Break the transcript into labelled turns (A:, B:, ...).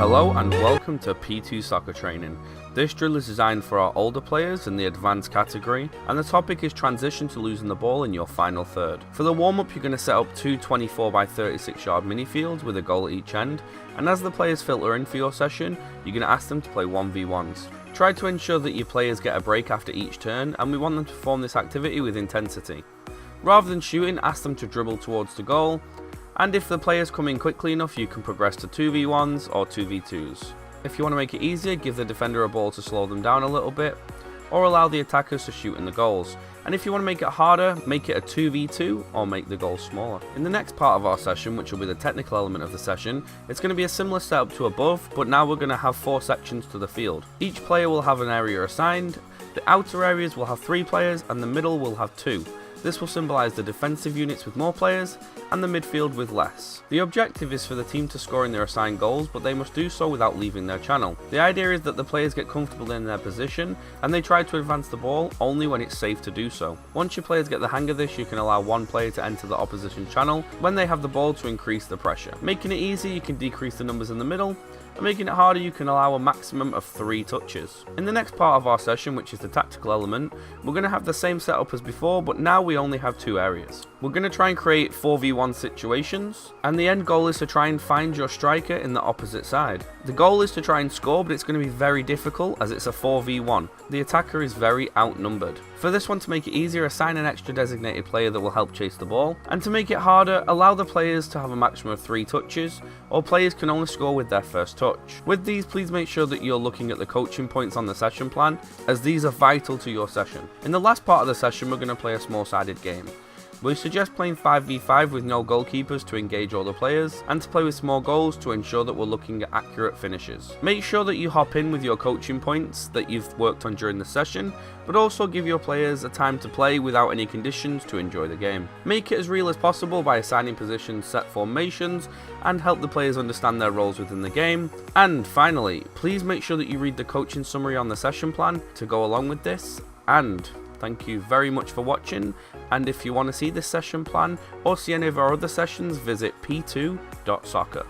A: Hello and welcome to P2 Soccer Training. This drill is designed for our older players in the advanced category, and the topic is transition to losing the ball in your final third. For the warm-up, you're going to set up two 24 by 36 yard mini fields with a goal at each end, and as the players filter in for your session, you're going to ask them to play 1v1s. Try to ensure that your players get a break after each turn, and we want them to perform this activity with intensity. Rather than shooting, ask them to dribble towards the goal, and if the players come in quickly enough, you can progress to 2v1s or 2v2s. If you want to make it easier, give the defender a ball to slow them down a little bit, or allow the attackers to shoot in the goals. And if you want to make it harder, make it a 2v2 or make the goals smaller. In the next part of our session, which will be the technical element of the session, it's going to be a similar setup to above, but now we're going to have 4 sections to the field. Each player will have an area assigned, the outer areas will have 3 players, and the middle will have 2. This will symbolise the defensive units with more players and the midfield with less. The objective is for the team to score in their assigned goals, but they must do so without leaving their channel. The idea is that the players get comfortable in their position and they try to advance the ball only when it's safe to do so. Once your players get the hang of this, you can allow one player to enter the opposition channel when they have the ball to increase the pressure. Making it easy, you can decrease the numbers in the middle, and making it harder, you can allow a maximum of 3 touches. In the next part of our session, which is the tactical element, we're going to have the same setup as before, but now we only have 2 areas. We're going to try and create 4v1 situations, and the end goal is to try and find your striker in the opposite side. The goal is to try and score, but it's going to be very difficult as it's a 4v1. The attacker is very outnumbered. For this one, to make it easier, assign an extra designated player that will help chase the ball, and to make it harder, allow the players to have a maximum of 3 touches, or players can only score with their first touch. With these, please make sure that you're looking at the coaching points on the session plan, as these are vital to your session. In the last part of the session, we're going to play a small-sided game. We suggest playing 5v5 with no goalkeepers to engage all the players, and to play with small goals to ensure that we're looking at accurate finishes. Make sure that you hop in with your coaching points that you've worked on during the session, but also give your players a time to play without any conditions to enjoy the game. Make it as real as possible by assigning positions, set formations, and help the players understand their roles within the game. And finally, please make sure that you read the coaching summary on the session plan to go along with this, and thank you very much for watching, and if you want to see this session plan or see any of our other sessions, visit p2.soccer.